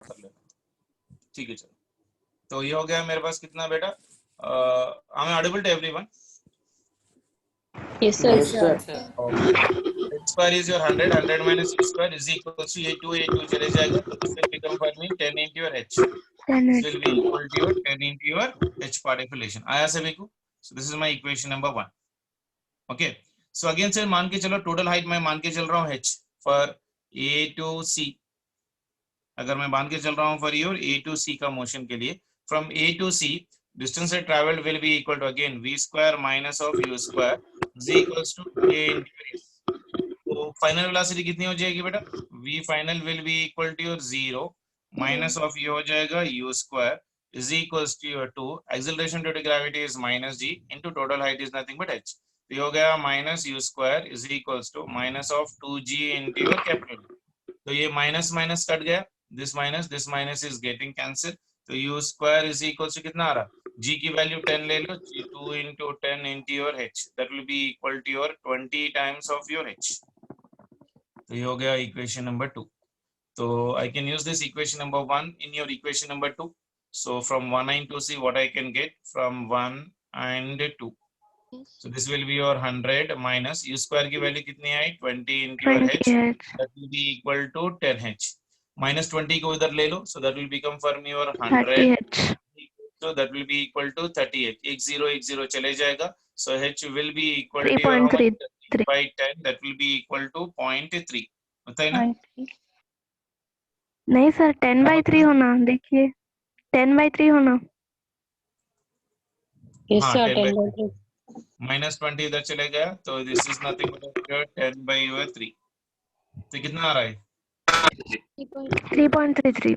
कर लेना। ठीक है चलो, तो ये हो गया मेरे पास कितना बेटा, I am audible to everyone? Yes, sir. Yes, sir. Okay, h square is your 100, 100 minus u square is equals to ये 2 चले जाएगा, तो this will become for me 10 into your h. This will be equal to your 10 into your h part equation. आया सभी को? So this is my equation number 1. Okay. So again sir, मान के चलो total height मैं मान के चल रहा हूँ h for a to c. अगर मैं मान के चल रहा हूँ for your a to c का मोशन के लिए, from a to c distance traveled will be equal to again v square minus of u square is equals to a into s. तो फाइनल वेलोसिटी कितनी हो जाएगी बेटा? v final will be equal to your 0 minus of ये हो जाएगा u square is equals to your 2 acceleration due to gravity is minus g into total height is nothing but h. तो ये हो गया minus u square is equals to minus of 2g into your capital. तो ये minus minus cut गया, this minus is getting cancel. तो u square is equals to कितना आ रहा? g की वैल्यू 10 ले लो, 2 into 10 into your h, that will be equal to your 20 times of your h. तो ये हो गया इक्वेशन नंबर 2. तो I can use this equation number 1 in your equation number 2. So from 1 and 2 see what I can get from 1 and 2. So this will be your 100 minus u square की value कितनी आई? 20 into your h, that will be equal to 10h. minus 20 को इधर ले लो, so that will become for me your 100, so that will be equal to 38. एक zero चले जाएगा, so h will be equal to your how much? 3 by 10, that will be equal to 0.3. होता है ना? नहीं सर 10/3 होना, देखिए 10/3 होना. Yes, हाँ sir. 10/3 माइनस 20 इधर चले गया, तो दिस इज नथिंग बट 10/3. तो कितना आ रहा है? 3.33.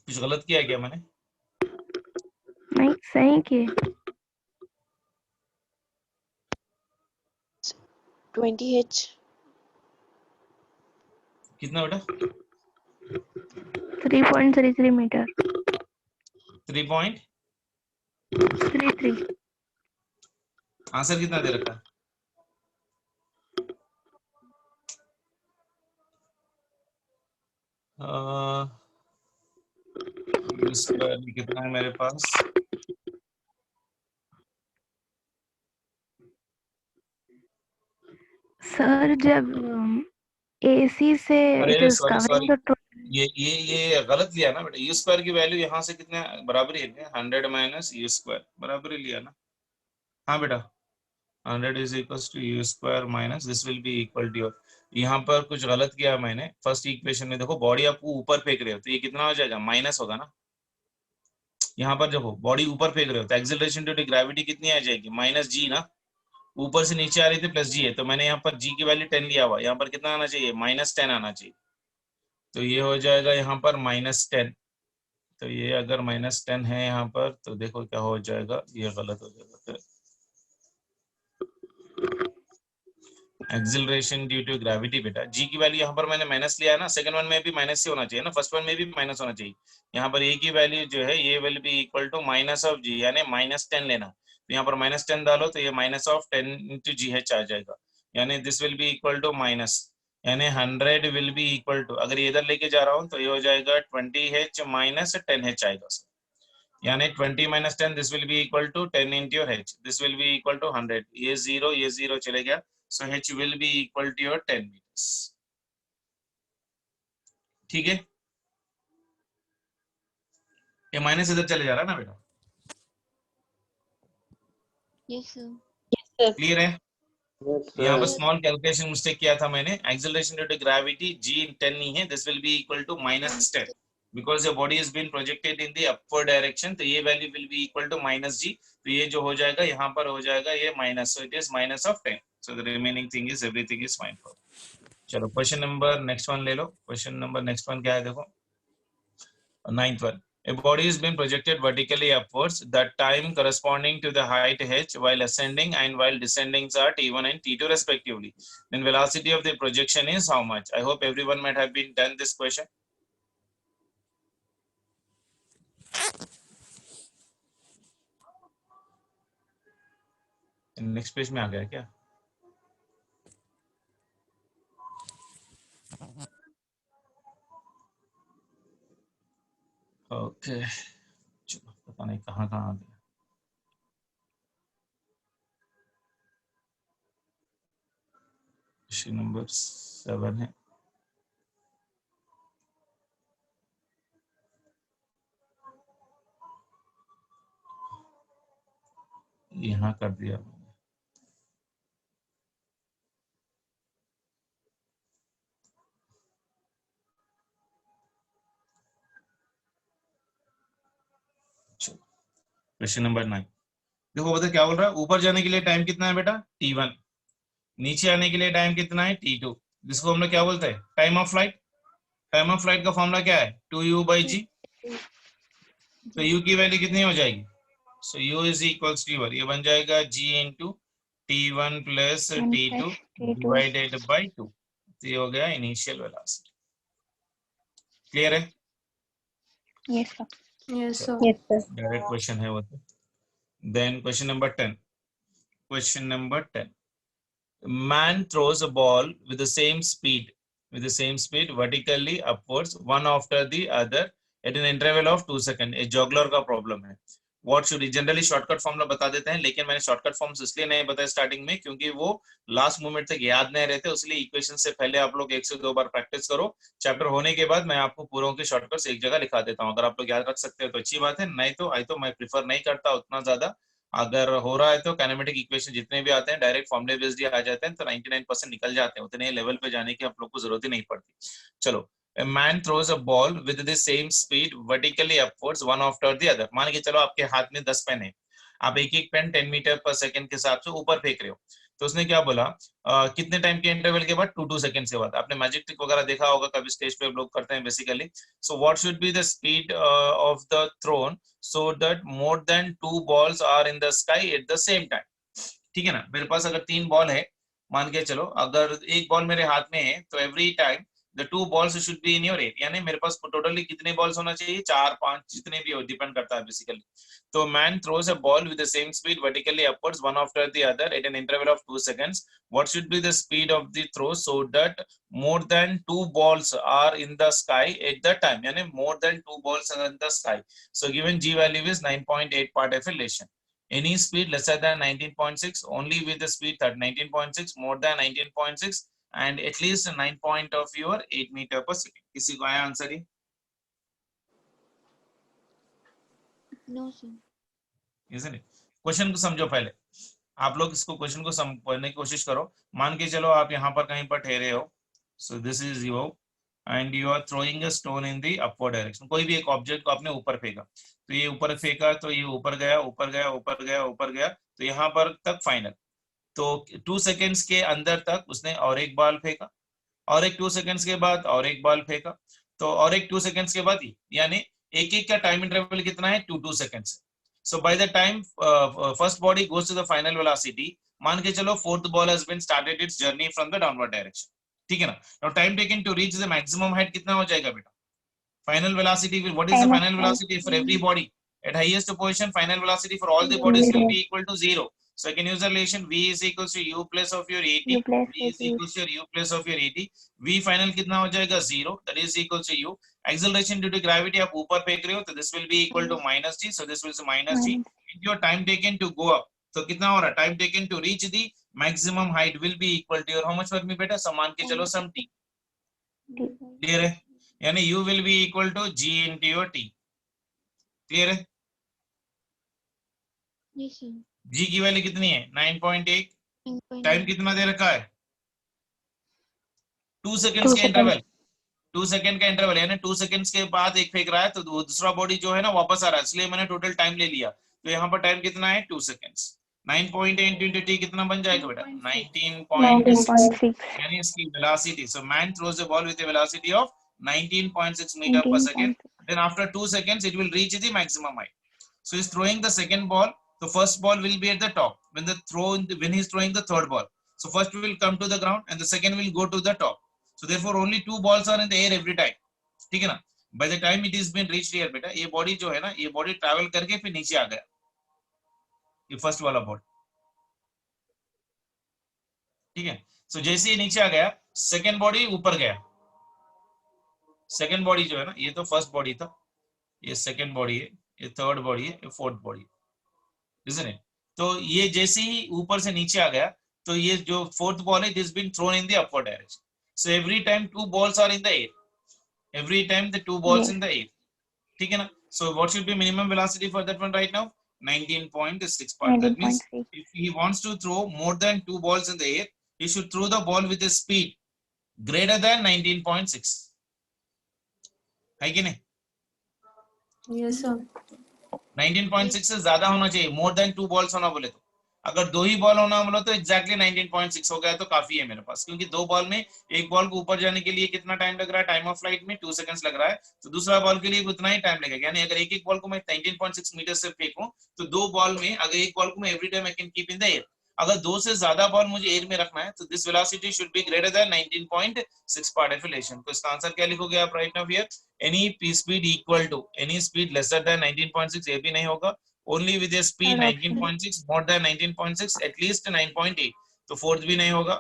कुछ गलत किया क्या मैंने? नहीं सही किए. 20h. कितना बेटा? 3.33 मीटर. 3.33. 33. आंसर कितना दे रखा? कितना है मेरे पास? सर जब एसी से इट अरे इज सॉरी कवरिंग द ये गलत लिया ना बेटा. यू स्क्वायर की वैल्यू यहाँ से कितने बराबर ही है? 100 माइनस यू स्क्वायर बराबर ही लिया ना? हाँ बेटा, 100 is equals to u square minus this will be equal to your. यहाँ पर कुछ गलत किया मैंने. फर्स्ट इक्वेशन में देखो बॉडी आपको ऊपर फेंक रहे हो, तो ये कितना हो जाएगा? माइनस होगा ना. यहाँ पर देखो बॉडी ऊपर फेंक रहे हो, तो एक्सेलरेशन ड्यू टू ग्रेविटी कितनी आ जाएगी? माइनस जी ना. ऊपर से नीचे आ रही थी प्लस जी है, तो मैंने यहाँ पर जी की वैल्यू 10 लिया हुआ. यहाँ पर कितना आना चाहिए? -10 आना चाहिए. तो ये हो जाएगा यहाँ पर -10. तो ये अगर -10 है यहाँ पर, तो देखो क्या हो जाएगा, ये गलत हो जाएगा. एक्सेलरेशन ड्यू टू ग्रेविटी बेटा, जी की वैल्यू यहाँ पर मैंने माइनस लिया है ना. सेकंड वन में भी माइनस से होना चाहिए ना, फर्स्ट वन में भी माइनस होना चाहिए. यहाँ पर ए की वैल्यू जो है ये will be equal to minus of g, यानी -10 लेना. तो यहाँ पर -10 डालो, तो ये minus of 10 into g h आ जाएगा, यानी this will be equal to minus, यानी 100 विल बी इक्वल टू, अगर ये इधर लेके जा रहा हूँ तो ये हो जाएगा 20h माइनस 10h आएगा. यानी 20 minus 10, this will be equal to 10 into your h, this will be equal to 100. ये जीरो चले गया, so h will be equal to your 10 meters. ठीक है, ये माइनस इधर चले जा रहा है ना बेटा? Yes, sir. Yes, sir. Clear है? Yes, यहाँ पर sir. स्मॉल कैलकुलेशन मिस्टेक किया था मैंने. Acceleration due to gravity g 10 नहीं है, this will be equal to -10 because your body is been projected in the upward direction. तो ये value will be equal to -g. तो ये जो हो जाएगा यहाँ पर हो जाएगा ये minus, so it is -10. So the remaining thing is everything is fine. For चलो क्वेश्चन नंबर नेक्स्ट वन ले लो. क्वेश्चन नंबर नेक्स्ट वन क्या है देखो, 9th one. A body is being projected vertically upwards. The time corresponding to the height h while ascending and while descending are t1 and t2 respectively. Then velocity of the projection is how much? I hope everyone might have been done this question. Next page में आ गया क्या? Okay चलो, पता नहीं कहाँ कहाँ आ गया। Question number 7 है। यहाँ कर दिया मैंने। क्वेश्चन नंबर 9 देखो, बता क्या बोल रहा है। ऊपर जाने के लिए टाइम कितना है बेटा, t1। नीचे आने के लिए टाइम कितना है, t2। जिसको हम लोग क्या बोलते हैं, time of flight. Time of flight का फॉर्मूला क्या है, 2u/g। तो u की वैल्यू कितनी हो जाएगी, so u is equals to, ये बन जाएगा g into t1 plus t2 divided by 2। तो ये हो गया इनिशियल वेलोसिटी। क्लियर है? Yes sir. Yes, sir. Direct question है वो तो। Then question number 10। Question number 10, man throws a ball with the same speed vertically upwards one after the other at an interval of 2 seconds। a juggler का problem है। What should he, generally shortcut formula बता देते हैं, लेकिन मैंने shortcut forms इसलिए नहीं बताया स्टार्टिंग में क्योंकि वो लास्ट मोमेंट तक याद नहीं रहते, इसलिए इक्वेशन से पहले आप लोग 1 से 2 बार प्रैक्टिस करो। चैप्टर होने के बाद मैं आपको पूरों के शॉर्टकट्स एक जगह लिखा देता हूँ। अगर आप लोग याद रख सकते हो तो अच्छी बात है, नहीं तो मैं प्रीफर नहीं करता उतना ज्यादा। अगर हो रहा है तो काइनेमेटिक इक्वेशन जितने भी आते हैं डायरेक्ट फॉर्मूले बेस्ड आ जाते हैं, तो 99% निकल जाते हैं, उतने लेवल पे जाने की आप लोग को जरूरत ही नहीं पड़ती। चलो, a man throws a ball with the same speed vertically upwards one after the other। मान के चलो आपके हाथ में 10 पेन है, आप एक एक पेन 10 मीटर पर सेकंड के हिसाब से ऊपर फेंक रहे हो। तो उसने क्या बोला, कितने टाइम के इंटरवल के बाद, 2 सेकंड के बाद। आपने मैजिक ट्रिक वगैरह देखा होगा, कभी स्टेज पे लोग करते हैं basically. So what should be the speed of the thrown so that more than 2 balls are in the sky at the same time। ठीक है ना, मेरे पास अगर 3 बॉल है, मान के चलो अगर एक बॉल मेरे हाथ में है, तो every time the 2 balls should be in your eight, यानी मेरे पास टोटली कितने बॉल्स होना चाहिए, 4 5 जितने भी हो, डिपेंड करता है बेसिकली। तो man throws a ball with the same speed vertically upwards one after the other at an interval of 2 seconds। what should be the speed of the throw so that more than 2 balls are in the sky at the time, यानी more than 2 balls are in the sky। so given g value is 9.8 part elevation। any speed lesser than 19.6 only with the speed at 19.6 more than 19.6 and at least 9 point of your 8 meter per second। किसी को आया answer he? No, sir. isn't it? Question को समझो पहले, आप लोग इसको question को समझने की कोशिश करो। मान के चलो आप यहाँ पर कहीं पर ठहरे हो, so this is you and you are throwing a stone in the upward direction. कोई भी एक ऑब्जेक्ट को आपने ऊपर फेंका, तो ये ऊपर फेंका तो ये ऊपर गया ऊपर गया ऊपर गया ऊपर गया, तो यहाँ पर तक फाइनल। तो 2 सेकेंड्स के अंदर तक उसने और एक बॉल फेंका, और एक 2 सेकेंड्स के बाद और एक बॉल फेंका, तो और एक 2 सेकेंड्स के बाद, यानी एक एक का टाइम इंटरवल कितना है, 2 seconds. So by the time first body goes to the final velocity, मान के चलो fourth ball has been started its journey from the downward direction. ठीक है ना। Now time taken to reach the maximum height कितना हो जाएगा बेटा, final velocity will, what is the final velocity for every body at highest position, final velocity for all the bodies will be equal to 0। so I can use the relation v is equals to u plus of your 80, v is equals to u plus of your 80। v final कितना हो जाएगा 0, that is equal to u। acceleration due to gravity आप ऊपर फेंक रहे हो, तो this will be equal to minus g, so this will be minus g into your time taken to go up। तो कितना हो रहा है, time taken to reach the maximum height will be equal to your how much for me बेटा, समान के चलो सम t। Clear है, यानी u will be equal to g into your t। Clear है? Yes, sir. जी की वैल्यू कितनी है, 9.8। टाइम कितना दे रखा है, 2 सेकंड्स के इंटरवल, 2 सेकंड का इंटरवल, यानी 2 सेकंड्स के बाद एक फेंक रहा है, तो दूसरा बॉडी जो है ना वापस आ रहा है, इसलिए मैंने टोटल टाइम ले लिया। तो यहाँ पर टाइम कितना है, 2 सेकंड्स। 9.8 into t कितना बन जाएगा बेटा, 19.6, यानी इसकी velocity. So man throws the ball with the velocity of 19.6 metre per second, then after 2 seconds it will reach the maximum height। so he's throwing the second ball, the first ball will be at the top when he's throwing the third ball। so first will come to the ground and the second will go to the top। so therefore only 2 balls are in the air every time। ठीक है ना। by the time it is been reached here बेटा, ये body जो है ना, ये body travel करके फिर नीचे आ गया, ये फर्स्ट वाला बॉल। ठीक है। सो जैसे ही नीचे आ गया, सेकेंड बॉडी ऊपर गया। सेकेंड बॉडी जो है ना, ये तो फर्स्ट बॉडी था, ये सेकंड बॉडी है, ये थर्ड बॉडी है, ये फोर्थ बॉडी है, isn't it? तो ये जैसे ही ऊपर से नीचे आ गया तो ये जो फोर्थ बॉल है, it has been thrown in the upward direction. So every time two balls are in the air, every time the two balls in the air, ठीक है ना? So what should be minimum velocity for that one right now? 19.6 part. That means 19.6. if he wants to throw more than two balls in the air, he should throw the ball with a speed greater than 19.6. है कि नहीं? Yes, sir. 19.6 से ज्यादा होना चाहिए, more than two balls होना बोले तो। अगर दो ही बॉल होना बोलो तो एग्जैक्टली 19.6 हो गया तो काफी है मेरे पास, क्योंकि दो बॉल में एक बॉल को ऊपर जाने के लिए कितना टाइम लग रहा है, टाइम ऑफ फ्लाइट में 2 सेकंड्स लग रहा है, तो दूसरा बॉल के लिए उतना ही टाइम लगेगा। यानी अगर एक एक बॉल को मैं 19.6 मीटर से फेंकूं तो दो बॉल में, अगर एक बॉल को मैं every time I can keep in the air, अगर दो से ज्यादा बॉल मुझे एयर में रखना है तो this velocity should be greater than 19.6 part of relation. तो इसका आंसर क्या लिखोगे आप right now here? Any speed equal to any speed lesser than 19.6, ये भी नहीं होगा, only with a speed Third option. 19.6, more than 19.6, at least 9.8, तो फोर्थ भी नहीं होगा।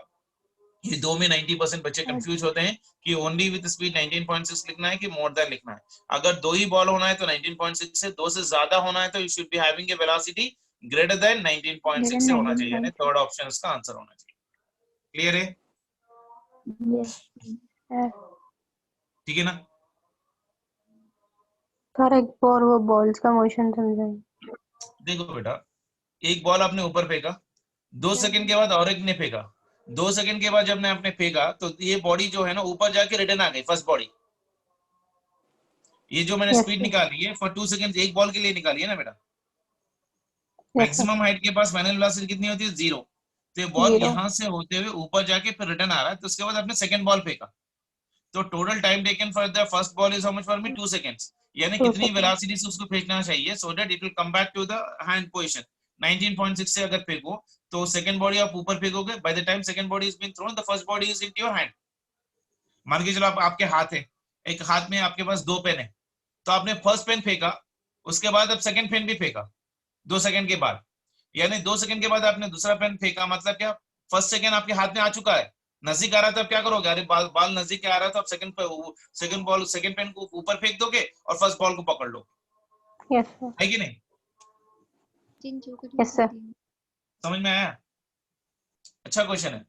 ये दो में 90% बच्चे कंफ्यूज होते हैं कि ओनली विद स्पीड 19.6 लिखना है कि मोर देन लिखना है। अगर दो ही बॉल होना है तो 19.6 से, दो से ज्यादा होना है तो you should be having a velocity greater than 19.6 से होना चाहिए, यानी थर्ड ऑप्शन इसका आंसर होना चाहिए। क्लियर है? Yes. Sir. ठीक है ना? सर एक बार वो बॉल्स का मोशन समझाइए। देखो बेटा, एक बॉल आपने ऊपर फेंका, 2 सेकंड के बाद और एक ने फेंका, 2 सेकंड के बाद जब ने आपने फेंका तो ये बॉडी जो है ना ऊपर जाके रिटर्न आ गई, फर्स्ट बॉडी। ये जो मैंने Yes, स्पीड sir. निकाली है फॉर 2 सेकंड, एक बॉल के लिए निकाली है ना बेटा। Yes, sir. मैक्सिमम हाइट के पास फाइनल वेलोसिटी कितनी होती है? 0। तो ये बॉल 0. यहां से होते हुए ऊपर जाके फिर रिटर्न आ रहा है, तो उसके बाद आपने सेकंड बॉल फेंका, तो total time taken for the first ball is how much for me? 2 seconds. यानी 2 कितनी seconds. वेलोसिटी से उसको फेंकना चाहिए so that it will come back to the hand position. 19.6 से अगर फेंको तो सेकंड बॉडी आप ऊपर फेंकोगे, by the time second body is been thrown the first body is into your hand. मान के चलो आपके हाथ है, एक हाथ में आपके पास 2 पेन है, तो आपने फर्स्ट पेन फेंका, उसके बाद अब सेकंड पेन भी फेंका 2 सेकंड के बाद, यानी 2 सेकंड के बाद आपने दूसरा पेन फेंका, मतलब क्या? फर्स्ट सेकंड आपके हाथ में आ चुका है, नजदीक आ रहा है, तो आप क्या करोगे? अरे बाल नजदीक आ रहा है तो आप सेकंड पेन को ऊपर फेंक दोगे और फर्स्ट बॉल को पकड़ लो। Yes, sir. है कि नहीं? Yes, sir. समझ में आया? अच्छा क्वेश्चन है।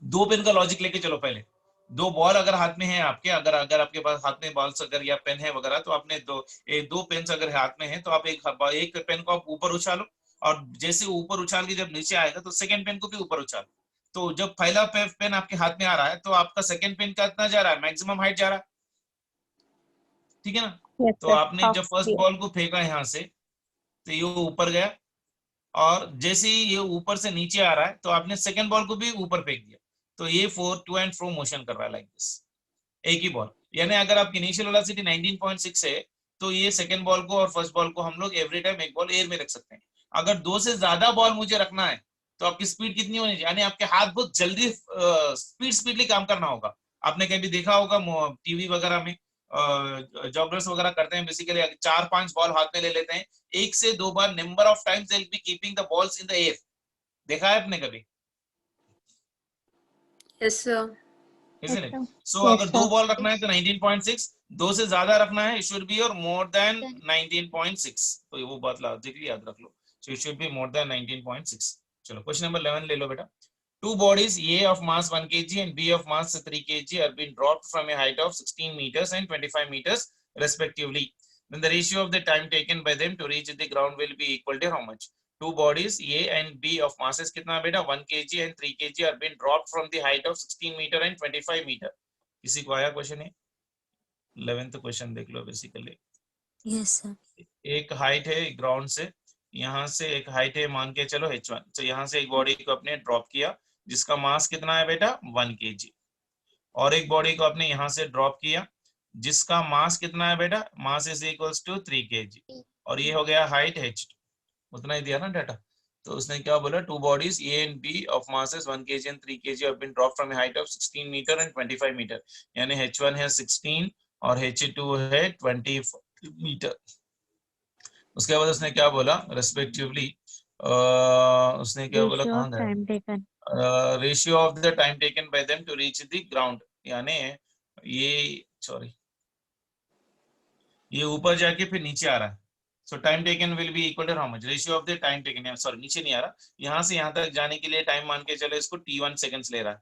2 पेन का लॉजिक लेके चलो। पहले 2 बॉल अगर हाथ में है आपके, अगर आपके पास हाथ में बॉल्स अगर या पेन है वगैरह, तो आपने दो पेन अगर हाथ में है तो आप एक पेन को आप ऊपर उछालो, और जैसे ऊपर उछाल के जब नीचे आएगा तो सेकंड पेन को भी ऊपर उछालो। तो जब पहला पेन आपके हाथ में आ रहा है तो आपका सेकंड पेन का कितना जा रहा है? मैक्सिमम हाइट जा रहा है, ठीक है ना? Yes, तो sir. आपने जब फर्स्ट Okay. बॉल को फेंका यहाँ से तो ये ऊपर गया, और जैसे ही ये ऊपर से नीचे आ रहा है तो आपने सेकंड बॉल को भी ऊपर फेंक दिया, तो ये टू एंड फ्रो मोशन कर रहा है लाइक दिस, एक ही बॉल। यानी अगर आपकी इनिशियल वेलोसिटी 19.6 है तो ये सेकंड बॉल को और फर्स्ट बॉल को हम लोग एवरी टाइम एक बॉल एयर में रख सकते हैं। अगर 2 से ज्यादा बॉल मुझे रखना है तो आपकी स्पीड कितनी होनी चाहिए? यानी आपके हाथ बहुत जल्दी स्पीडली काम करना होगा। आपने कभी देखा होगा टीवी वगैरह में जॉगर्स वगैरह करते हैं, बेसिकली 4-5 बॉल हाथ में ले लेते हैं, 1 से 2 बार number of times they will be keeping the balls in the air. देखा है आपने कभी? Yes, sir. Isn't it? So Yes, अगर 2 sir. बॉल रखना है तो 19.6, 2 से ज्यादा रखना है, it should be or more than 19.6, तो वो बात लॉजिकली याद रख लो। So it should be more than 19.6। चलो क्वेश्चन नंबर 11 ले लो बेटा। Two bodies A of mass 1 kg and B of mass 3 kg are being dropped from a height of 16 meters and 25 meters respectively. Then the ratio of the time taken by them to reach the ground will be equal to how much? Two bodies A and B of masses कितना बेटा? 1 kg and 3 kg are being dropped from the height of 16 meter and 25 meter। किसी को आया question है? 11th question देख लो basically. Yes, sir. एक height है ground से, यहाँ से एक हाइट है मान के चलो h1, तो यहाँ से एक बॉडी को आपने ड्रॉप किया जिसका मास कितना है बेटा? 1 kg, और एक बॉडी को आपने यहाँ से ड्रॉप किया जिसका मास कितना है बेटा? Mass is equals to 3 kg, और ये हो गया हाइट h, उतना ही दिया ना डाटा। तो उसने क्या बोला? Two bodies A and B of masses 1 kg and 3 kg have been dropped from a height of 16 meter and 25 meter, यानी h1 है 16 और h2 है 25 मीटर। उसके बाद उसने क्या बोला? रेस्पेक्टिवली उसने क्या बोला? कहाँ गया? Time taken. Ratio of the time taken by them to reach the ground, यानी ये सॉरी ये ऊपर जाके फिर नीचे आ रहा है, so time taken will be equal to how much, ratio of the time taken, sorry नीचे नहीं आ रहा, यहाँ से यहाँ तक जाने के लिए टाइम मान के चलो इसको t1 सेकंड्स ले रहा है,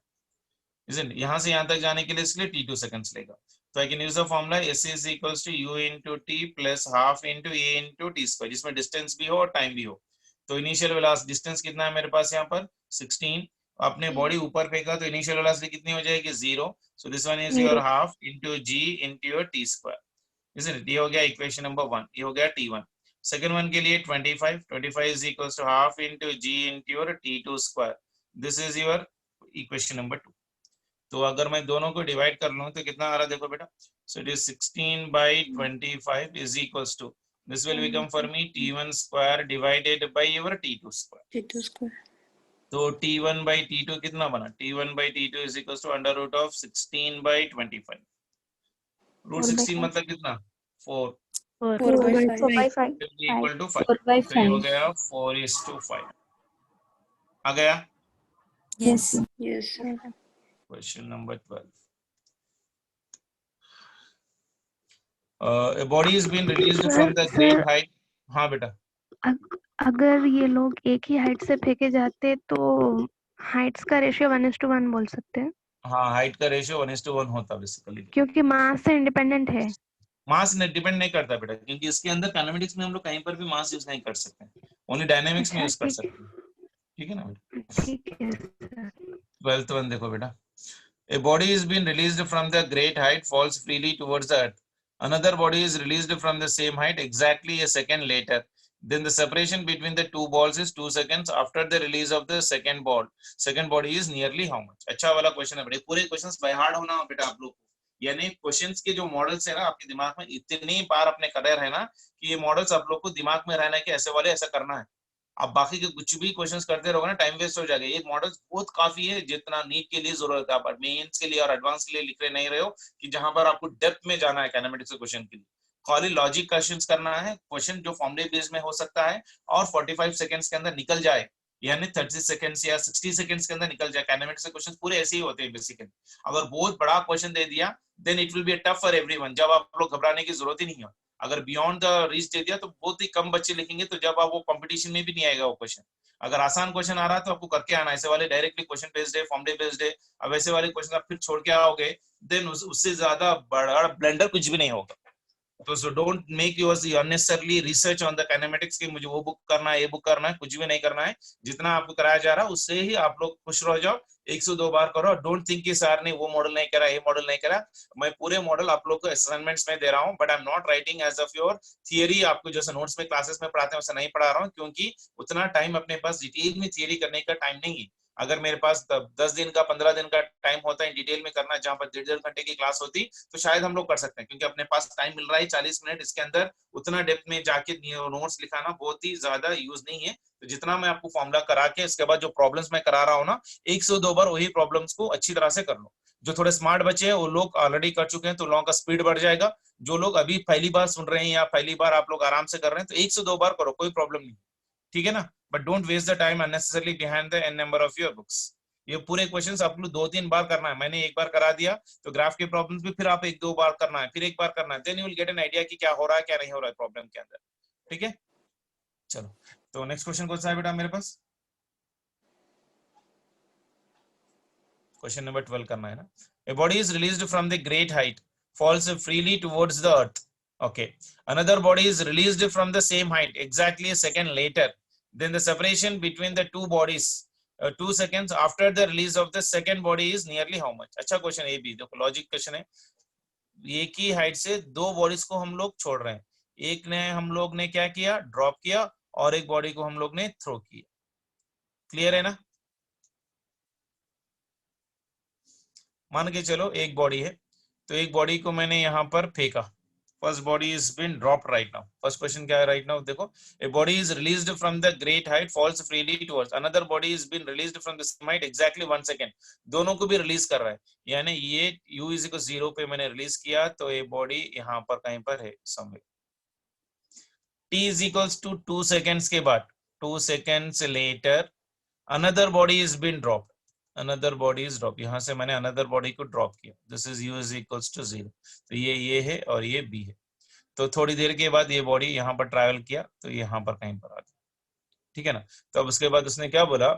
isn't it? यहाँ से यहाँ तक जाने के लिए इसके लिए t2 सेकंड्स लेगा, तो I can use the formula s is equals to u into t plus half into a into t square, जिसमें डिस्टेंस भी हो और टाइम भी हो। तो इनिशियल वेलोसिटी डिस्टेंस कितना है मेरे पास यहाँ पर 16, अपने बॉडी ऊपर फेंका तो इनिशियल वेलोसिटी कितनी हो जाएगी 0, so this one is your half into g into your t square, isn't it? ये हो गया इक्वेशन नंबर 1, ये हो गया t1। सेकंड वन के लिए 25 is equals to half into g into your t2 square, this is your equation number 2। तो अगर मैं दोनों को डिवाइड कर लूं तो कितना आ रहा है देखो बेटा, so it is 16/25 is equals to, this will become for me t1 square divided by your t2 square. T2 square. तो t1/t2 कितना बना, t1/t2 is equals to under root of 16/25, root 16 मतलब कितना 4, 4/5. Equal to 5, 4/5. तो ये हो गया 4:5 आ गया। Yes. Yes. Question number 12, a body is being released from the great height, हाँ बेटा, अगर ये लोग एक ही हाइट से फेंके जाते तो हाइट्स का रेशियो 1:1 बोल सकते हैं, हाँ हाइट का रेशियो 1:1 होता बेसिकली, क्योंकि मास से इंडिपेंडेंट है। मास ने डिपेंड नहीं करता बेटा, क्योंकि इसके अंदर काइनेमेटिक्स में हम लोग कहीं पर भी मास यूज नहीं कर सकते हैं, ओनली डायनामिक्स में यूज कर सकते हैं, ठीक है ना बेटा। ठीक है सर। 12th वन देखो बेटा, a body is being released from the great height falls freely towards the earth, another body is released from the same height exactly a second later, then the separation between the two balls is 2 seconds after the release of the second body is nearly how much। अच्छा वाला question है बेटा, पूरे questions by heart होना बेटा आप लोग को, यानी क्वेश्चंस के जो मॉडल्स है ना आपके दिमाग में इतनी बार अपने करे है ना कि ये मॉडल्स आप लोग को दिमाग में रहना है कि ऐसे वाले ऐसा करना है, आप बाकी के कुछ भी क्वेश्चंस करते रहोगे ना टाइम वेस्ट हो जाएगा। ये मॉडल बहुत काफी है जितना नीट के लिए जरूरत है, आप मेंस के लिए और एडवांस के लिए लिख रहे नहीं रहे हो कि जहां पर आपको डेप्थ में जाना है काइनेमेटिक्स के क्वेश्चन के लिए, खाली लॉजिक क्वेश्चंस करना है, क्वेश्चन जो फॉर्मूले बेस्ड में हो सकता है और 45 सेकंड्स के अंदर निकल जाए, यानी 30 सेकंड्स या 60 सेकंड्स के अंदर निकल जाए। काइनेमेटिक्स के क्वेश्चंस पूरे ऐसे ही होते हैं बेसिकली, अगर बहुत बड़ा क्वेश्चन दे दिया then it will be tough for everyone, जब आप लोग घबराने की जरूरत ही नहीं है। अगर बियॉन्ड द रीच दे दिया तो बहुत ही कम बच्चे लिखेंगे, तो जब आप वो कंपटीशन में भी नहीं आएगा वो क्वेश्चन। अगर आसान क्वेश्चन आ रहा है तो आपको करके आना, ऐसे वाले डायरेक्टली क्वेश्चन बेस्ड है, फॉर्मूले बेस्ड है, अब ऐसे वाले क्वेश्चन आप फिर छोड़ के आओगे देन उससे ज्यादा बड़ा ब्लेंडर कुछ भी नहीं होगा। तो so don't make yours unnecessarily research on the kinematics की मुझे वो बुक करना है ये बुक करना है, कुछ भी नहीं करना है, जितना आपको कराया जा रहा है उससे ही आप लोग खुश रह जाओ, 102 बार करो, डोंट थिंक कि सर ने वो मॉडल नहीं करा ये मॉडल नहीं करा। मैं पूरे मॉडल आप लोग को असाइनमेंट्स में दे रहा हूँ, but I am not writing as of your theory, आपको जैसे नोट्स में क्लासेस में पढ़ाते हैं वैसे नहीं पढ़ा रहा हूँ, क्योंकि उतना टाइम अपने पास डिटेल में थियरी करने का टाइम नहीं है। अगर मेरे पास 10 दिन का 15 दिन का टाइम होता है डिटेल में करना, जहां पर 1.5 घंटे की क्लास होती तो शायद हम लोग कर सकते हैं, क्योंकि अपने पास टाइम मिल रहा है 40 मिनट, इसके अंदर उतना डेप्थ में जाके नोट्स लिखाना बहुत ही ज्यादा यूज नहीं है। तो जितना मैं आपको फॉर्मूला करा के इसके बाद जो प्रॉब्लम्स मैं करा रहा हूँ ना 102 बार वही प्रॉब्लम्स को अच्छी तरह से कर लो। जो थोड़े स्मार्ट बच्चे हैं वो लोग ऑलरेडी कर चुके हैं तो लोगों का स्पीड बढ़ जाएगा, जो लोग अभी पहली बार सुन रहे हैं या पहली बार आप लोग आराम से कर रहे हैं तो 102 बार करो, कोई प्रॉब्लम नहीं, ठीक है ना। But don't waste the time unnecessarily behind the an number of your books. ये पूरे क्वेश्चंस आप लोग 2-3 बार करना है, मैंने एक बार करा दिया तो ग्राफ के प्रॉब्लम्स भी फिर आप 1-2 बार करना है, फिर एक बार करना है, then you will get an idea कि क्या हो रहा है क्या नहीं हो रहा है प्रॉब्लम के अंदर, ठीक है। चलो तो नेक्स्ट क्वेश्चन कौन सा है बेटा मेरे पास, क्वेश्चन नंबर 12 करना है ना। A body is released from the great height, falls freely towards the earth. Okay. Another body is released from the same height exactly a second later. Then the separation between the two bodies 2 seconds after the release of the second body is nearly how much। अच्छा question ये भी देखो logic question है, एक ही height से दो bodies को हम लोग छोड़ रहे हैं, एक ने हम लोग ने क्या किया ड्रॉप किया और एक बॉडी को हम लोग ने थ्रो किया, क्लियर है ना। मान के चलो एक बॉडी है तो एक बॉडी को मैंने यहां पर फेंका, first body is been dropped right now. First question क्या है राइट नाउ देखो, a body is released from the great height falls freely towards another body is been released from the same height exactly 1 second, दोनों को भी release कर रहा है, यानी ये u इज इक्वल 0 पे मैंने रिलीज किया तो ये बॉडी यहां पर कहीं पर है somewhere, t is equals to 2 seconds के बाद 2 seconds later another body is been dropped, another body is drop, यहां से मैंने another body को ड्रॉप किया, this is u is equals to 0, तो ये है और ये b है। तो थोड़ी देर के बाद ये बॉडी यहाँ पर ट्रैवल किया तो यहाँ पर कहीं पर आ गया, ठीक है ना। तो अब उसके बाद उसने क्या बोला,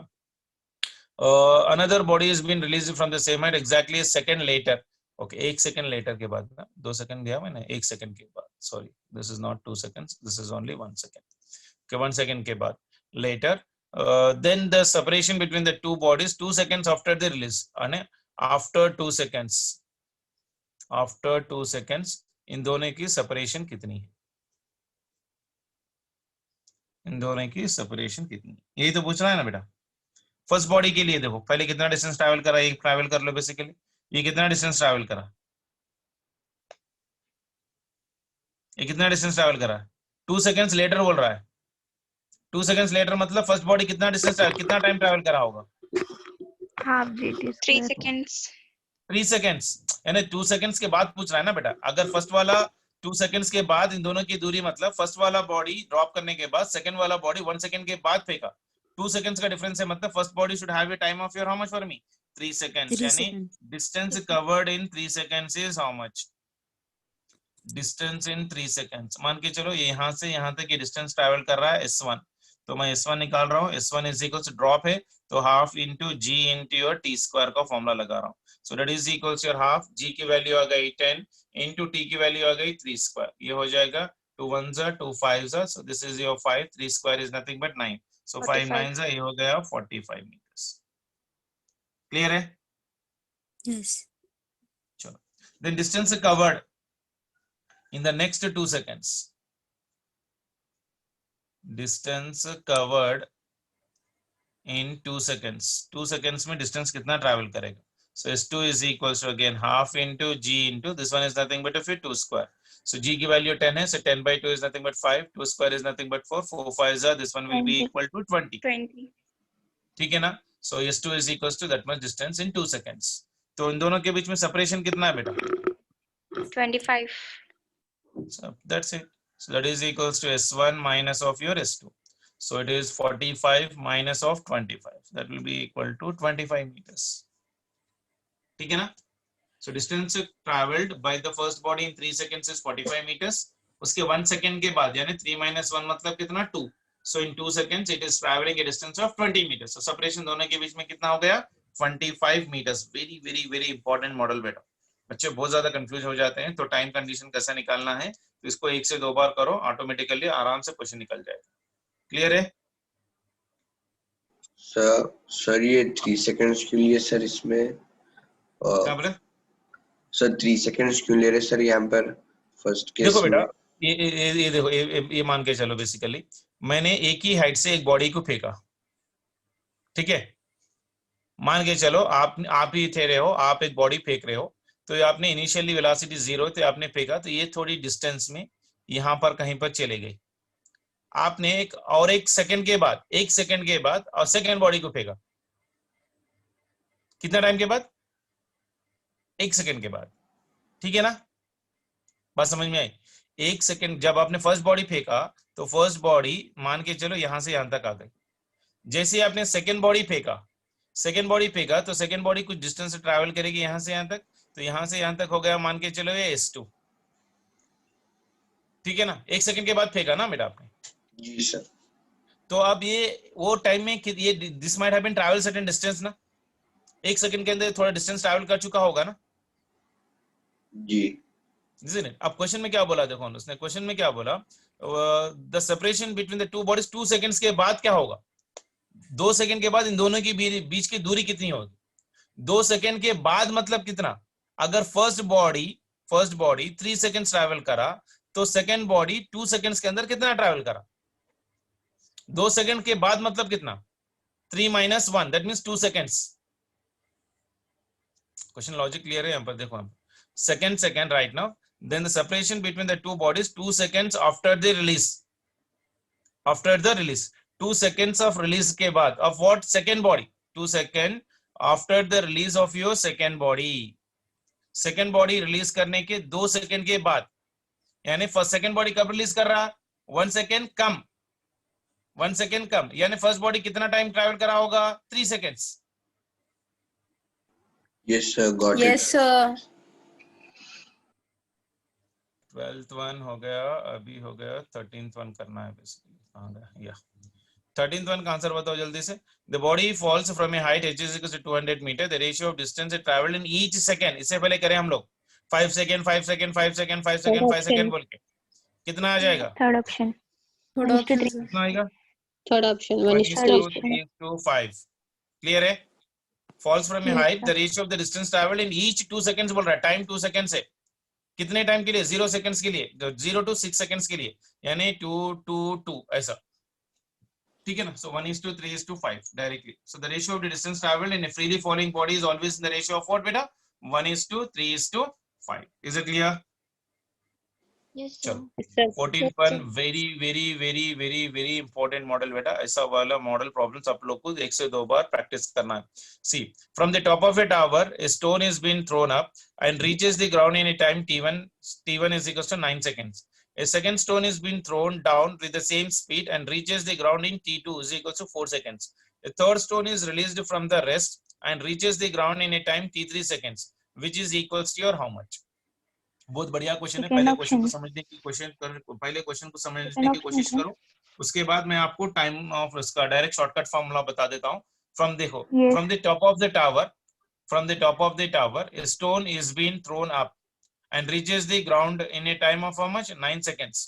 another body has been released from the same height exactly a second later. Okay, 1 second later के बाद ना, 2 सेकंड गया मैंने, 1 सेकंड के बाद, sorry this is not 2 seconds, this is only 1 second. Okay, 1 second के बाद letter, then the separation between the two bodies 2 seconds after the release, and after 2 seconds, after 2 seconds इन दोनों की सेपरेशन कितनी है, इन दोनों की सेपरेशन कितनी, यही तो पूछ रहा है ना बेटा। फर्स्ट बॉडी के लिए देखो पहले कितना डिस्टेंस ट्रैवल करा, ये ट्रैवल कर लो बेसिकली, ये कितना डिस्टेंस ट्रैवल करा, ये कितना डिस्टेंस ट्रैवल करा, 2 सेकंड्स लेटर बोल रहा है। 2 सेकंड्स लेटर मतलब फर्स्ट बॉडी कितना डिस्टेंस, कितना टाइम ट्रैवल करा होगा, हाफ जीटी 3 seconds. 3 सेकंड्स, यानी 2 सेकंड्स के बाद पूछ रहा है ना बेटा। अगर फर्स्ट वाला 2 सेकंड्स के बाद इन दोनों की दूरी, मतलब फर्स्ट वाला बॉडी ड्रॉप करने के बाद सेकंड वाला बॉडी 1 सेकंड के बाद फेंका, 2 सेकंड्स का डिफरेंस है, मतलब first body should have a time of your how much for me 3 seconds, यानी distance covered in 3 seconds is how much, distance in 3 seconds। मान के चलो यहाँ से यहाँ तक ये डिस्टेंस ट्रैवल कर रहा है S1, तो मैं S1 निकाल रहा हूँ, S1 is equal to drop है तो half into ji into your T square का फॉर्मूला लगा रहा हूँ। So that is equal to your half, G की वैल्यू आ गई 10 इंटू टी की वैल्यू आ गई 3 स्क्वायर, ये हो जाएगा 2 1s are 2 5s are, so this is your 5, 3 square is nothing but 9, so 5 9s are, ये हो गया 45 meters। क्लियर है? Yes. चलो, then distance covered in the next 2 seconds, distance covered in 2 seconds, 2 seconds में distance कितना travel करेगा, so S2 is equals to again half into G into this one is nothing but a 2 square, so G की value 10 है, so 10 by 2 is nothing but 5, 2 square is nothing but 4, 4 5s are, this one will be equal to 20, 20. ठीक है ना। so S2 is equals to that much distance in 2 seconds, तो इन दोनों के बीच में separation कितना है बेटा, 25. so that's it, so that is equals to S1 minus of your S2, so it is 45 minus of 25, that will be equal to 25 meters, ठीक है ना। so distance traveled by the first body in 3 seconds is 45 meters, उसके 1 second के बाद यानी 3 minus 1 मतलब कितना 2, so in 2 seconds it is traveling a distance of 20 meters, so separation दोनों के बीच में कितना हो गया 25 meters। Very very very important model बेटा, बच्चे बहुत ज्यादा कंफ्यूज हो जाते हैं, तो टाइम कंडीशन कैसे निकालना है, तो इसको 1 से 2 बार करो, ऑटोमेटिकली आराम से क्वेश्चन निकल जाएगा। क्लियर है सर ये 3 सेकंड्स के लिए सर इसमें क्या बोले सर 3 सेकंड्स क्यों ले रहे सर यहाँ पर फर्स्ट केस देखो बेटा, में? ये देखो, ये मान के चलो बेसिकली मैंने एक ही हाइट से एक बॉडी को फेंका, ठीक है, मान के चलो आप ही थे रहे हो, आप एक बॉडी फेंक रहे हो, तो आपने इनिशियली वेलोसिटी 0 थे, आपने फेंका तो ये थोड़ी डिस्टेंस में यहाँ पर कहीं पर चले गई, आपने एक सेकंड के बाद, 1 सेकंड के बाद और सेकंड बॉडी को फेंका, कितना टाइम के बाद, 1 सेकंड के बाद, ठीक है ना, बात समझ में आई। 1 सेकंड जब आपने फर्स्ट बॉडी फेंका तो फर्स्ट बॉडी मान के चलो यहां से यहां तक आ गई, जैसे आपने सेकंड बॉडी फेंका तो सेकंड बॉडी कुछ डिस्टेंस ट्रैवल करेगी यहां से यहां तक, तो यहां से यहां तक हो गया मान के चलो ये S2, ठीक है ना। 1 सेकंड के बाद फेंका ना बेटा आपने, जी सर। तो अब ये वो टाइम में ये this might have been travel certain distance ना, 1 सेकंड के अंदर थोड़ा डिस्टेंस ट्रैवल कर चुका होगा ना जी। अब क्वेश्चन में क्या बोला, देखो उसने क्वेश्चन में क्या बोला, the separation between the two bodies 2 seconds के बाद क्या होगा, 2 सेकंड के बाद इन दोनों की बीच की दूरी कितनी होगी, 2 सेकंड के बाद मतलब कितना, अगर फर्स्ट बॉडी 3 सेकंड्स ट्रैवल करा तो सेकंड बॉडी 2 सेकंड्स के अंदर कितना ट्रैवल करा, 2 सेकंड के बाद मतलब कितना, 3 minus 1 that means 2 seconds। Question logic clear है यहाँ पर, देखो हम second right now, then the separation between the two bodies 2 seconds after the release, 2 seconds of release के बाद of what second body, 2 seconds after the release of your second body release करने के 2 second के बाद, यानी first second body कब release कर रहा, 1 सेकंड कम, यानी फर्स्ट बॉडी कितना टाइम ट्रैवल करा होगा, 3 seconds। Yes sir, got it. Yes, sir. 12th one हो गया, अभी हो गया 13th वन करना है बेसिकली। कहाँ गया? या 13th वन का आंसर बताओ जल्दी से। The body falls from a height h is 200 meter, the ratio of distance it travelled in each second, इससे पहले करें हम लोग 5 second 5 second 5 second 5 second 5 second बोल के, कितना आ जाएगा? Third option third option sir. कितना आएगा? Third option 1 1 is to to 3 3 is to 5। Clear है? False from a height, the ratio of the distance travelled in each 2 seconds बोल रहा है, टाइम 2 सेकंड है। कितने टाइम के लिए? 0 सेकंड्स के लिए, 0 to 6 सेकंड्स के लिए, यानी 2 2 2 ऐसा, ठीक है ना? So 1 is to 3 is to 5 directly. So the ratio of the distance traveled in a freely falling body is always in the ratio of what beta? 1 is to 3 is to 5. Is it clear? Yes sir। चलो 14 one very very very very very important model बेटा, ऐसा वाला model problems आप लोग को 1 से 2 बार practice करना है। See, from the top of a tower a stone is being thrown up and reaches the ground in a time t1 is equals to 9 seconds. A second stone is being thrown down with the same speed and reaches the ground in t2 is equals to 4 seconds. A third stone is released from the rest and reaches the ground in a time t3 seconds, which is equals to your how much? बहुत बढ़िया question है। पहले question को समझने की कोशिश करो, उसके बाद मैं आपको टाइम ऑफ इसका डायरेक्ट शॉर्टकट फार्मूला बता देता हूँ। फ्रॉम देखो, from the top of the tower a stone is being thrown up and reaches the ground in a time of how much? 9 seconds.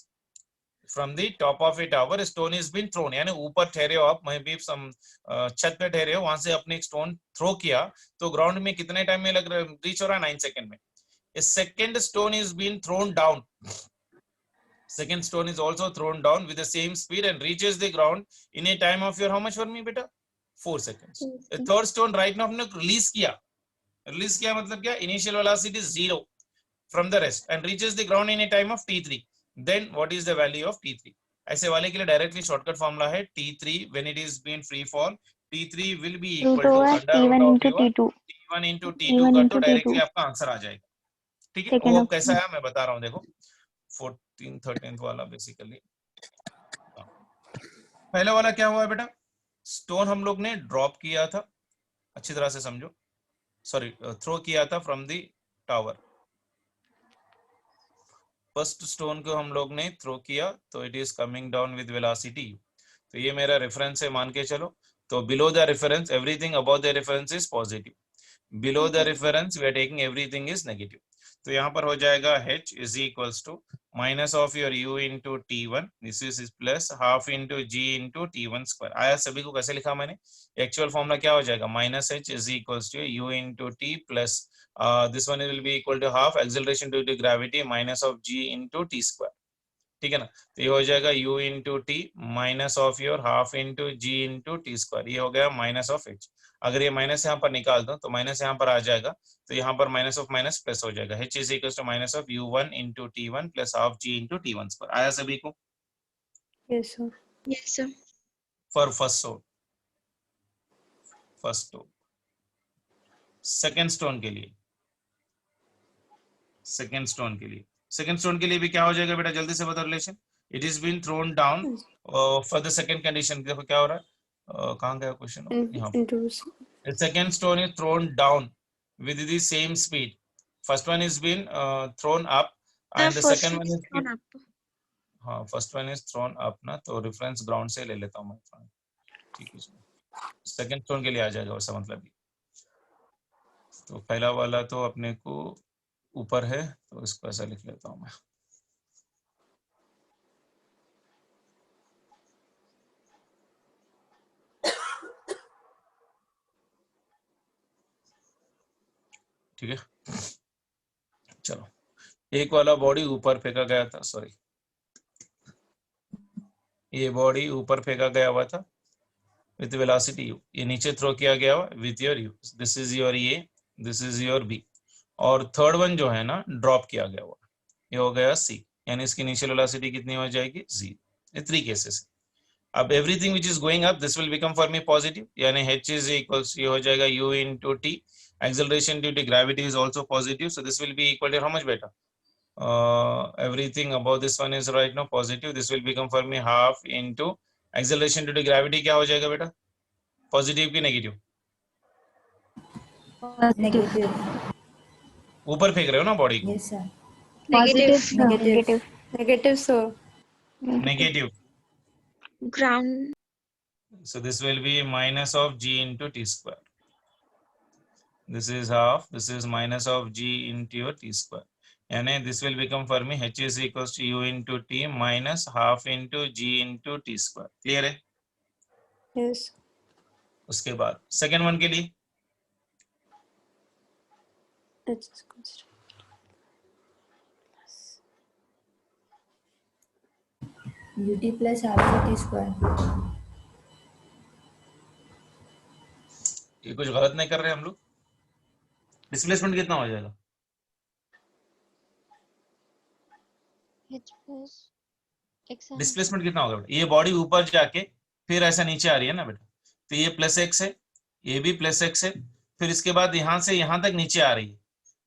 From the top of a tower a stone is being thrown, यानी ऊपर ठहरे हो आप, मैं भी छत पे ठहरे हो, वहां से अपने एक स्टोन थ्रो किया तो ग्राउंड में कितने टाइम में रीच हो रहा है? 9 सेकंड में। A second stone is being thrown down. Second stone is also thrown down with the same speed and reaches the ground in a time of your how much for me beta? 4 seconds. A third stone right now हमने release किया मतलब क्या? Initial velocity is 0 from the rest and reaches the ground in a time of t3. Then what is the value of t3? ऐसे वाले के लिए directly shortcut formula है t3 when it is being free fall, t3 will be equal to under root of t1 into t2 कर, तो directly आपका answer आ जाएगा। ठीक है, वो कैसा है मैं बता रहा हूँ। देखो 14 13th वाला बेसिकली, पहला वाला क्या हुआ है बेटा? स्टोन हम लोग ने ड्रॉप किया था, अच्छी तरह से समझो, सॉरी थ्रो किया था from the tower. First stone को हम लोग ने थ्रो किया तो it is coming down with velocity, तो ये मेरा रेफरेंस है मान के चलो। तो below the reference everything about the reference is positive, below the reference we are taking everything is negative. तो यहाँ पर हो जाएगा h is equals to minus of your u into t1, this is plus half into g into t1 square। आया सभी को? कैसे लिखा मैंने? एक्चुअल फॉर्मूला क्या हो जाएगा? minus h is equals to u into t plus this one will be equal to half acceleration due to gravity minus of g into t square। ठीक है ना? तो ये हो जाएगा u into t minus of your half into g into t square, ये हो गया minus of h। अगर ये माइनस यहाँ पर निकाल दो तो माइनस यहाँ पर आ जाएगा, तो यहाँ पर माइनस ऑफ माइनस प्लस हो जाएगा। h is equal to minus of u1 into t1 plus half g into t1 square. आया सभी को? Yes sir. Yes sir। For first stone. Second stone के लिए भी क्या हो जाएगा बेटा? जल्दी से बताओ रिलेशन। It is been thrown down for the second condition. देखो क्या हो रहा है, कहाँ गया question? The second stone is thrown down with the same speed. First one is been thrown up and the second one is thrown up. हाँ, first one is thrown up ना, तो रेफरेंस ग्राउंड से ले लेता हूँ मैं। ठीक है, सेकंड स्टोन के लिए आ जाएगा वैसा मतलब। तो पहला वाला तो अपने को ऊपर है, तो इसको ऐसा लिख लेता हूँ मैं। ठीक है, चलो एक वाला बॉडी ऊपर फेंका गया था, सॉरी ये बॉडी ऊपर फेंका गया हुआ था विथ वेलोसिटी u, ये नीचे थ्रो किया गया हुआ with your u, this is your a, this is your b, और थर्ड वन जो है ना ड्रॉप किया गया हुआ, ये हो गया c, यानी इसकी इनिशियल वेलोसिटी कितनी हो जाएगी? 0। ये 3 केसेस। अब everything which is going up this will become for me positive, यानी h इज इक्वल्स, ये हो जाएगा u into t, acceleration due to gravity is also positive, so this will be equal to how much beta? Everything above this one is right now positive, this will become for me half into acceleration due to gravity क्या हो जाएगा बेटा? Positive की negative? Negative. ऊपर फेंक रहे हो ना बॉडी को? Yes sir. Negative. Negative. Negative, sir. Negative. Ground. So this will be minus of g into t square. This is half. This is minus of g into your t square. And this will become for me h is equals to u into t minus half into g into t square. Clear है? Yes. उसके बाद second one के लिए H is equals to ut plus half ut square. ये कुछ गलत नहीं कर रहे हम लोग. डिस्प्लेसमेंट कितना हो जाएगा? H plus x. डिस्प्लेसमेंट कितना होगा बेटा? ये बॉडी ऊपर जाके फिर ऐसा नीचे आ रही है ना बेटा, तो ये प्लस एक्स है, ये भी प्लस एक्स है, फिर इसके बाद यहां से यहां तक नीचे आ रही है,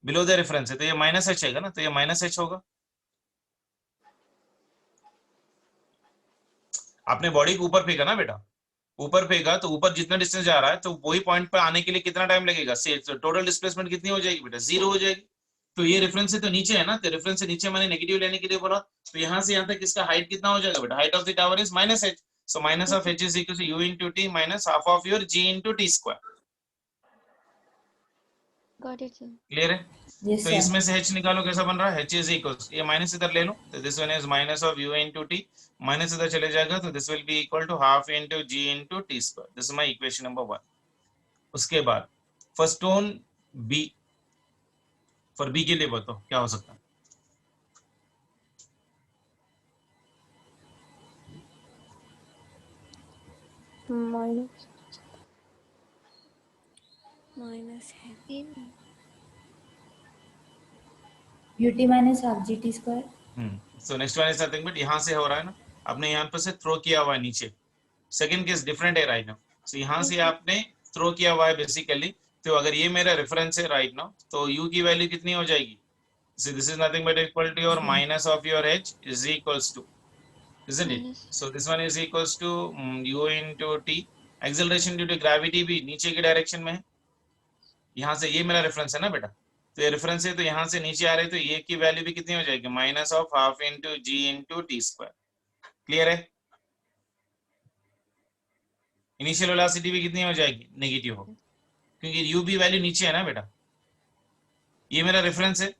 बिलो द रेफरेंस है, तो ये माइनस एच आएगा ना, तो ये माइनस एच होगा. आपने बॉडी को ऊपर फेंका ना बेटा, ऊपर फेंका तो ऊपर जितना डिस्टेंस जा रहा है तो वही पॉइंट पर आने के लिए कितना टाइम लगेगा? टोटल डिस्प्लेसमेंट कितनी हो जाएगी बेटा? 0 हो जाएगी. तो ये रेफरेंस से तो नीचे है ना, तो रेफरेंस से नीचे मैंने नेगेटिव लेने के लिए बोला, तो यहाँ से यहाँ तक इसका हाइट कितना हो जाएगा बेटा? Height of the tower is minus h, so minus of h is equal to u into t minus half of your g into t square. Got it, sir. Clear है? Yes, तो sir. इसमें से h निकालो, कैसा बन रहा है? h is equal, ये माइनस इधर ले लो, तो this one is minus of u into t, minus इधर चले जाएगा, तो this will be equal to half into g into t square. This is my equation number 1. उसके बाद first on b, for b के लिए बताओ क्या हो सकता है? minus है. ut minus half gt square. So next one is nothing but यहाँ से हो रहा है ना, आपने यहाँ पर से थ्रो किया हुआ है नीचे. सेकंड केस डिफरेंट है राइट नाउ. सो यहाँ से आपने थ्रो किया हुआ है बेसिकली, तो अगर ये मेरा रेफरेंस है राइट नाउ, तो u की वैल्यू कितनी हो जाएगी? So this is nothing but equal to your minus of your h is equals to, isn't it? So this one is equals to u into t. Acceleration due to gravity भी नीचे की direction में है. यहाँ से ये मेरा reference है ना बेटा, तो ये रेफरेंस है, तो यहाँ से नीचे आ रहे, तो ये की वैल्यू भी कितनी हो जाएगी? Minus of half into ji into t square. Clear है? इनिशियल वेलोसिटी भी कितनी हो जाएगी? नेगेटिव हो, क्योंकि u भी वैल्यू नीचे है ना बेटा. ये मेरा रेफरेंस है,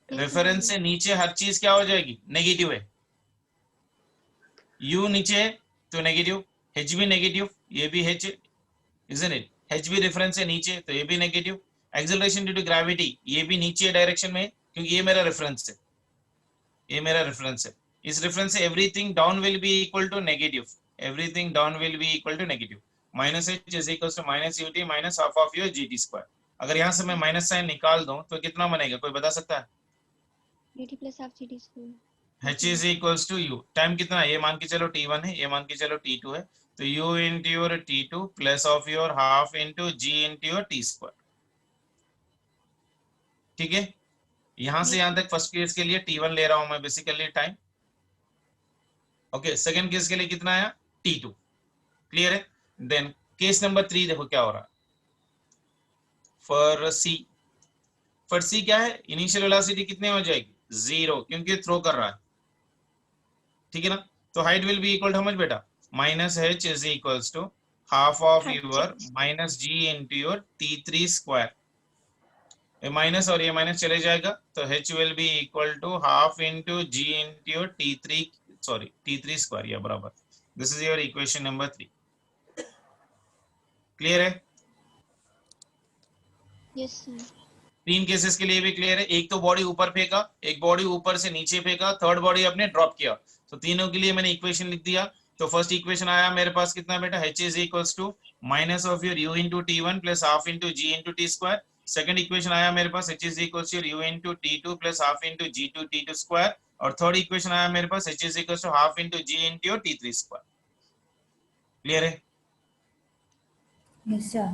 रेफरेंस से नीचे हर चीज क्या हो जाएगी? नेगेटिव है. u नीचे तो नेगेटिव, h भी नेगेटिव, ये भी h, isn't it? h भी रेफरेंस से नीचे, तो ये भी negative. Acceleration due to gravity, ये भी नीचे डायरेक्शन में, क्योंकि ये मेरा रेफरेंस है, ये मेरा रेफरेंस है. इस रेफरेंस से everything down will be equal to negative, everything down will be equal to negative. Minus h is equal to minus ut minus half of your gt square. अगर यहाँ से मैं माइनस साइन निकाल दूं तो कितना बनेगा? कोई बता सकता है? Ut plus half gt square. h is equals to u. Time कितना है? ये मान के चलो t1 है, ये मान के चलो t2 है, तो u into your t2 plus of your half into g into your t square. ठीक है? यहां से यहां तक फर्स्ट केस के लिए t1 ले रहा हूं मैं basically time. Okay, second case के लिए कितना आया? t2. क्लियर है? देन केस नंबर 3 देखो क्या हो रहा है. फॉर c क्या है? इनिशियल वेलोसिटी कितनी हो जाएगी? 0, क्योंकि थ्रो कर रहा है. ठीक है ना? तो height will be equal to how much बेटा? Minus h is equals to half of your minus g into your t3 square. ये माइनस और ये माइनस चले जाएगा, तो h will be equal to half into g into your t3 square, या बराबर. This is your equation number 3. Clear है? Yes, sir. 3 केसेस के लिए भी क्लियर है. एक तो बॉडी ऊपर फेंका, एक बॉडी ऊपर से नीचे फेंका, थर्ड बॉडी आपने ड्रॉप किया, तो तीनों के लिए मैंने इक्वेशन लिख दिया. तो फर्स्ट इक्वेशन आया मेरे पास कितना बेटा? h is equals to minus of your u into t1 plus half into g into t square. Second equation आया मेरे पास h is equals to u into t2 plus half into g to t2 square. और third equation आया मेरे पास h is equals to half into g into your t3 square. Clear है? Yes, sir.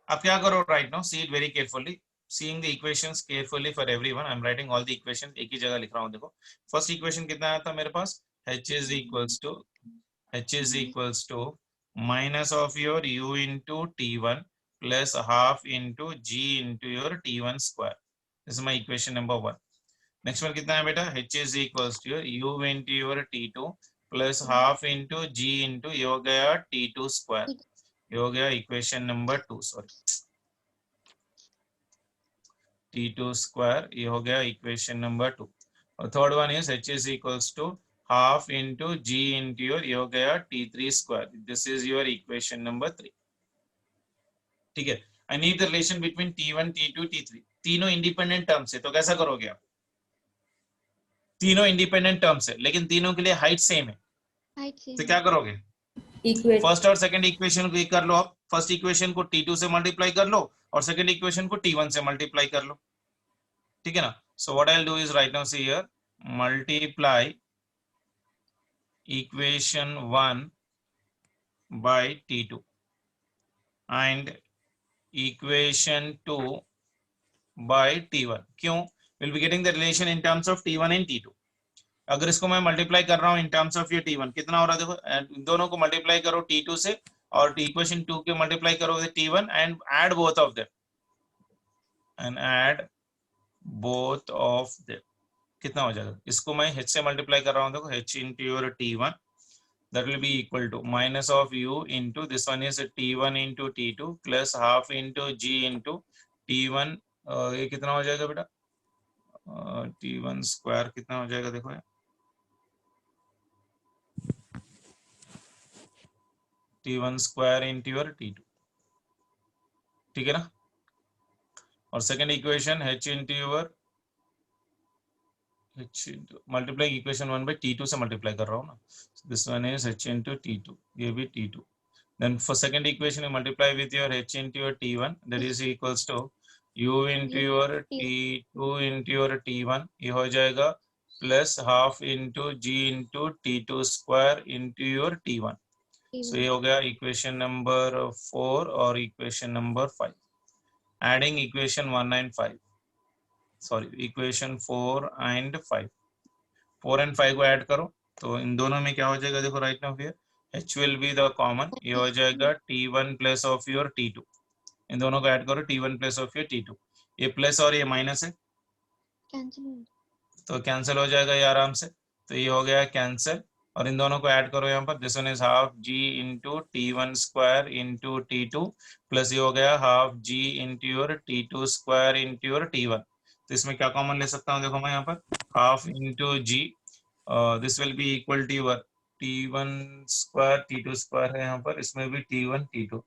अब क्या करो right now? See it very carefully, seeing the equations carefully for everyone. I am writing all the equation, एक ही जगह लिख रहा हूं. देखो फर्स्ट इक्वेशन कितना आया था मेरे पास? h is equals to minus of your u into t1 plus half into g into your t1 square. This is my equation number 1. Next one कितना है बेटा, h is equals to u into your t2 plus half into g into ये हो गया t2 square, ये हो गया equation number 2. Sorry t2 square, ये हो गया इक्वेशन नंबर 2. और third one is h is equals to half into g into your ये हो गया t3 square. This is your equation number 3. ठीक है. I need the relation between t1 t2 t3. तीनों इंडिपेंडेंट टर्म्स है, तो कैसा करोगे आप, तीनों इंडिपेंडेंट टर्म्स है लेकिन तीनों के लिए हाइट सेम है, हाइट से तो क्या करोगे, इक्वेट फर्स्ट और सेकंड इक्वेशन को कर लो आप. फर्स्ट इक्वेशन को t2 से मल्टीप्लाई कर लो और सेकंड इक्वेशन को t1 से मल्टीप्लाई कर लो. ठीक है ना. So what I will do is right now see here multiply equation 1 by t2 and equation 2 by t1. क्यों, will be getting the relation in terms of t1 and t2. अगर इसको मैं multiply कर रहा हूं इन टर्म्स ऑफ ये t1 कितना हो रहा है, देखो दोनों को मल्टीप्लाई करो t2 से और इक्वेशन 2 के मल्टीप्लाई करो t1 and add both of them कितना हो जाएगा. इसको मैं h से मल्टीप्लाई कर रहा हूं, देखो h into your t1 that will be equal to minus of u into this one is t1 into t2 plus half into g into t1. ये कितना हो जाएगा बेटा, t1 स्क्वायर कितना हो जाएगा, देखो t1 square into your t2. ठीक है ना. और second equation h into your multiply equation 1 by t2 से मल्टीप्लाई कर रहा हूँ ना, this one is h into t2, ये भी t2. Then for second equation multiply with your h into your t1 that is equals to u into your t2 into your t1, ये हो जाएगा plus half into g into t2 square into your t1. So ये हो गया equation number 4 और equation number 5. Adding equation 1 and 5, sorry equation 4 and 5, 4 and 5 को add करो तो इन दोनों में क्या हो जाएगा, देखो right now here h will be the common, ये हो जाएगा t1 plus of your t2. इन दोनों को ऐड करो t1 plus of your t2, ये प्लस और ये माइनस है तो कैंसिल हो जाएगा ये आराम से, तो ये हो गया कैंसिल. और इन दोनों को ऐड करो यहाँ पर, this one is half g into t1 square into t2 plus ये हो गया half g into your t2 square into your t1. तो इसमें क्या कॉमन ले सकता हूँ, देखो मैं यहाँ पर half into g, this will be equal to your t1 square t2 square है यहाँ पर, इसमें भी t1 t2.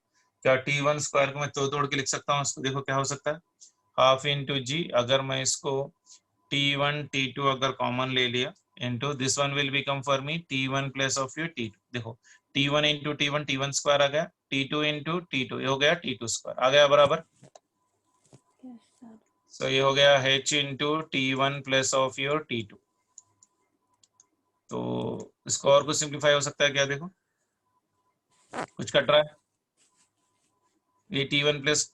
क्या t1 स्क्वायर को मैं तोड़ के लिख सकता हूँ इसको, देखो क्या हो सकता है हाफ इंटू g, अगर मैं इसको t1 t2 अगर कॉमन ले लिया into this one will become for me t1 plus of your t2. देखो t1 इंटू t1 स्क्वायर आ गया, t2 इंटू t2 ये हो गया t2 स्क्वायर आ गया बराबर. सो ये हो गया h into t1 plus of your t2. तो इसको और कुछ सिंप्लीफाई हो सकता है क्या, देखो कुछ कट रहा है, ये t1 प्लस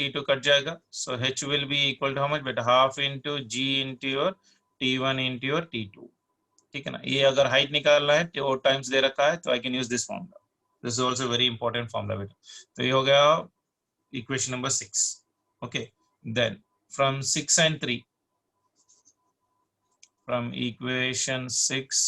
t2 कट जाएगा. So h will be equal to how much बेटा, half into g into your t1 into your t2. ठीक है ना. ये अगर हाइट निकालना है तो टाइम्स दे रखा है तो I can use this formula, this is also very important formula बेटा. तो ये हो गया equation number 6. Okay, then from 6 and 3, from equation 6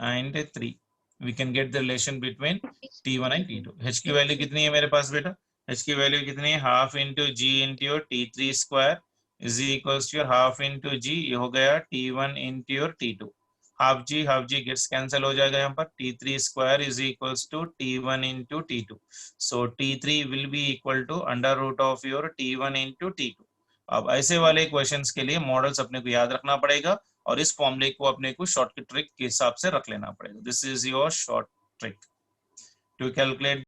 and 3 we can get the relation between t1 and t2. h की value कितनी है मेरे पास बेटा, h की वैल्यू कितनी है, half into g into your t3 square is equals to your half into g, ये हो गया t1 into your t2. Half g gets cancel हो जाएगा यहाँ पर, t3 square is equals to t1 into t2. So t3 will be equal to under root of your t1 into t2. अब ऐसे वाले क्वेश्चंस के लिए मॉडल्स अपने को याद रखना पड़ेगा और इस फॉर्मूले को अपने को शॉर्टकट ट्रिक के हिसाब से रख लेना पड़ेगा. This is your short trick to calculate